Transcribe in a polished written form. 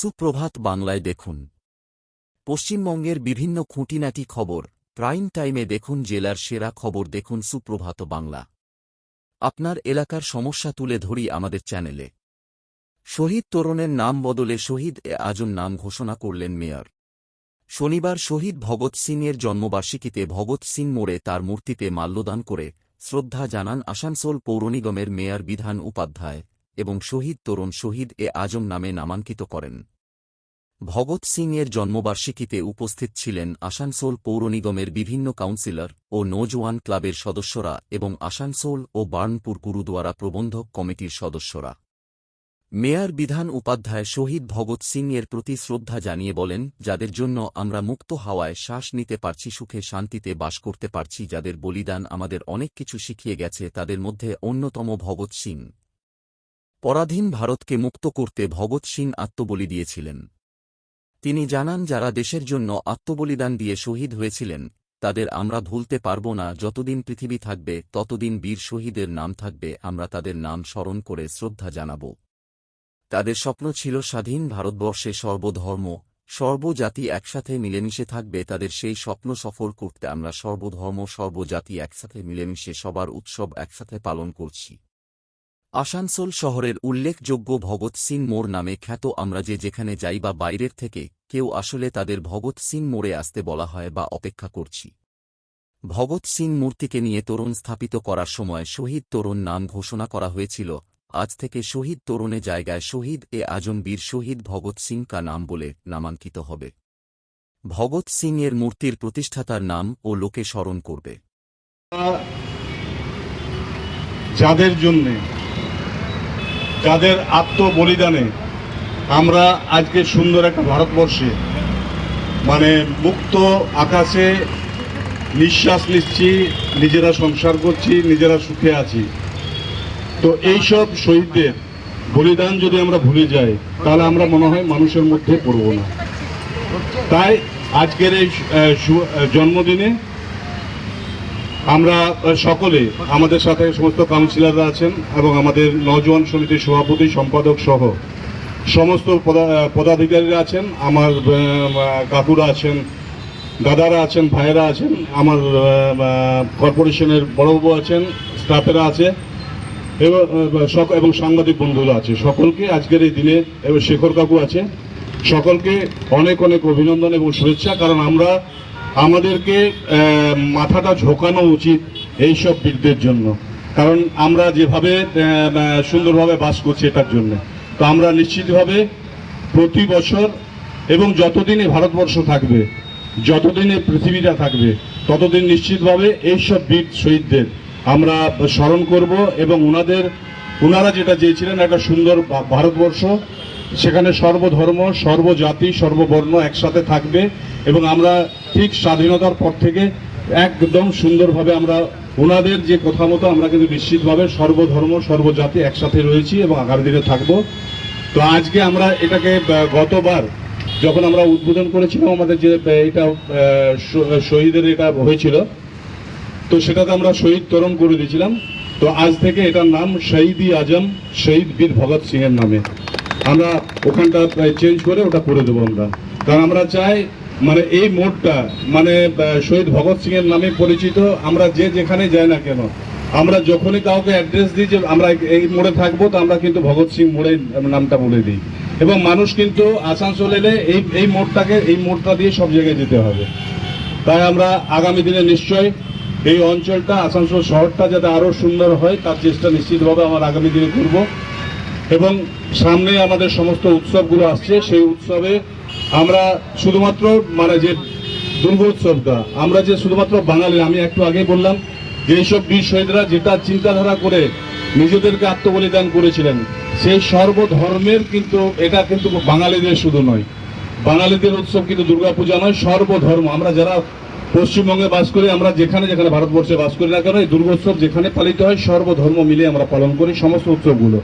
সুপ্রভাত বাংলায় দেখুন পশ্চিমবঙ্গের বিভিন্ন খুঁটিনাটি খবর প্রাইম টাইমে দেখুন জেলার সেরা খবর দেখুন সুপ্রভাত বাংলা। আপনার এলাকার সমস্যা তুলে ধরি আমাদের চ্যানেলে। শহীদ তরুণের নাম বদলে শহীদ এ আজম নাম ঘোষণা করলেন মেয়র। শনিবার শহীদ ভগৎ সিংয়ের জন্মবার্ষিকীতে ভগৎ সিং মোড়ে তার মূর্তিতে মাল্যদান করে শ্রদ্ধা জানান আসানসোল পৌর নিগমের মেয়র বিধান উপাধ্যায় এবং শহীদ তরুণ শহীদ এ আজম নামে নামাঙ্কিত করেন। ভগৎ সিংয়ের জন্মবার্ষিকীতে উপস্থিত ছিলেন আসানসোল পৌর নিগমের বিভিন্ন কাউন্সিলর ও নৌজওয়ান ক্লাবের সদস্যরা এবং আসানসোল ও বার্নপুর গুরুদুয়ারা প্রবন্ধক কমিটির সদস্যরা। মেয়র বিধান উপাধ্যায় শহীদ ভগৎ সিংয়ের প্রতি শ্রদ্ধা জানিয়ে বলেন, যাদের জন্য আমরা মুক্ত হাওয়ায় শ্বাস নিতে পারছি, সুখে শান্তিতে বাস করতে পারছি, যাদের বলিদান আমাদের অনেক কিছু শিখিয়ে গেছে, তাদের মধ্যে অন্যতম ভগৎ সিং। পরাধীন ভারতকে মুক্ত করতে ভগৎ সিং আত্মবলি দিয়েছিলেন। তিনি জানান, যারা দেশের জন্য আত্মবলিদান দিয়ে শহীদ হয়েছিলেন তাদের আমরা ভুলতে পারব না। যতদিন পৃথিবী থাকবে ততদিন বীর শহীদের নাম থাকবে, আমরা তাদের নাম স্মরণ করে শ্রদ্ধা জানাব। তাদের স্বপ্ন ছিল স্বাধীন ভারতবর্ষে সর্বধর্ম সর্বজাতি একসাথে মিলেমিশে থাকবে। তাদের সেই স্বপ্ন সফল করতে আমরা সর্বধর্ম সর্বজাতি একসাথে মিলেমিশে সবার উৎসব একসাথে পালন করছি। আসানসোল শহরের উল্লেখযোগ্য ভগৎ সিং মোড় নামে খ্যাত। আমরা যেখানে যাই বা বাইরের থেকে কেউ আসলে তাদের ভগৎ সিং মোড়ে আসতে বলা হয় বা অপেক্ষা করছি। ভগৎ সিং মূর্তিকে নিয়ে তোরণ স্থাপিত করার সময় শহীদ তরুণ নাম ঘোষণা করা হয়েছিল। আজ থেকে শহীদ তরুণে জায়গায় শহীদ এ আজম বীর শহীদ ভগৎ সিং কা নাম বলে নামাঙ্কিত হবে। ভগৎ সিং এর মূর্তির প্রতিষ্ঠাতার নাম ও লোকে স্মরণ করবে। যাদের জন্য যাদের আত্মবলিদানে আমরা আজকে সুন্দর একটা ভারতবর্ষে মুক্ত আকাশে নিঃশ্বাস নিচ্ছি, নিজেরা সংসার করছি, নিজেরা সুখে আছি। তো এইসব শহীদদের বলিদান যদি আমরা ভুলে যাই তাহলে আমরা মনে হয় মানুষের মধ্যে পড়ব না। তাই আজকের এই জন্মদিনে আমরা সকলে, আমাদের সাথে সমস্ত কাউন্সিলররা আছেন এবং আমাদের নওজওয়ান সমিতির সভাপতি সম্পাদক সহ সমস্ত পদাধিকারীরা আছেন, আমার কাকুরা আছেন, দাদারা আছেন, ভাইয়েরা আছেন, আমার কর্পোরেশনের বড়বাবু আছেন, স্টাফেরা আছে এবং সাংবাদিক বন্ধুরা আছে। সকলকে আজকের এই দিনে, এবং শেখর কাকু আছে, সকলকে অনেক অনেক অভিনন্দন এবং শুভেচ্ছা। কারণ আমাদেরকে মাথাটা ঝোঁকানো উচিত এইসব বীরদের জন্য, কারণ আমরা যেভাবে সুন্দরভাবে বাস করছি এটার জন্য। তো আমরা নিশ্চিতভাবে প্রতি বছর এবং যতদিনে ভারতবর্ষ থাকবে, যতদিনে পৃথিবীটা থাকবে, ততদিন নিশ্চিতভাবে এইসব বীর শহীদদের আমরা স্মরণ করব এবং ওনারা যেটা চেয়েছিলেন একটা সুন্দর ভারতবর্ষ, সেখানে সর্বধর্ম সর্বজাতি সর্ববর্ণ একসাথে থাকবে এবং আমরা ঠিক স্বাধীনতার পর থেকে একদম সুন্দরভাবে আমরা ওনাদের যে কথা মতো আমরা কিন্তু নিশ্চিতভাবে সর্বধর্ম সর্বজাতি একসাথে রয়েছি এবং আগামী দিনে থাকব। তো আজকে আমরা এটাকে গতবার যখন আমরা উদ্বোধন করেছিলাম, আমাদের যে এটা শহীদের এটা হয়েছিল, তো সেটাতে আমরা শহীদ তরুণ করে দিয়েছিলাম। তো আজ থেকে এটার নাম শহীদ-ই আজম শহীদ বীর ভগৎ সিং এর নামে আমরা ওখানটা চেঞ্জ করে ওটা করে দেবো আমরা। কারণ আমরা চাই এই মোড়টা শহীদ ভগৎ সিং এর নামে পরিচিত। আমরা যেখানে যাই না কেন, আমরা যখনই কাউকে অ্যাড্রেস দিই যে আমরা এই মোড়ে থাকবো, তো আমরা কিন্তু ভগৎ সিং মোড়ে নামটা বলে দিই এবং মানুষ কিন্তু আসানসোল এলে এই মোড়টা দিয়ে সব জায়গায় যেতে হবে। তাই আমরা আগামী দিনে নিশ্চয় এই অঞ্চলটা, আসানসোল শহরটা যাতে আরো সুন্দর হয় তার চেষ্টা নিশ্চিতভাবে আমরা আগামী দিনে করব। এবং সামনে আমাদের সমস্ত উৎসবগুলো আসছে, সেই উৎসবে আমরা শুধুমাত্র যে দুর্গোৎসবটা, আমরা যে শুধুমাত্র বাঙালি, আমি একটু আগে বললাম যে এইসব বীর শহীদরা যেটা চিন্তাধারা করে নিজেদেরকে আত্মবলিদান করেছিলেন, সেই সর্বধর্মের কিন্তু এটা কিন্তু বাঙালিদের শুধু নয়, বাঙালিদের উৎসব কিন্তু দুর্গাপূজা নয়, সর্বধর্ম। আমরা যারা পশ্চিমবঙ্গে বাস করি, আমরা যেখানে ভারতবর্ষে বাস করি না কেন, এই দুর্গোৎসব যেখানে পালিত হয় সর্বধর্ম মিলে আমরা পালন করি সমস্ত উৎসবগুলো।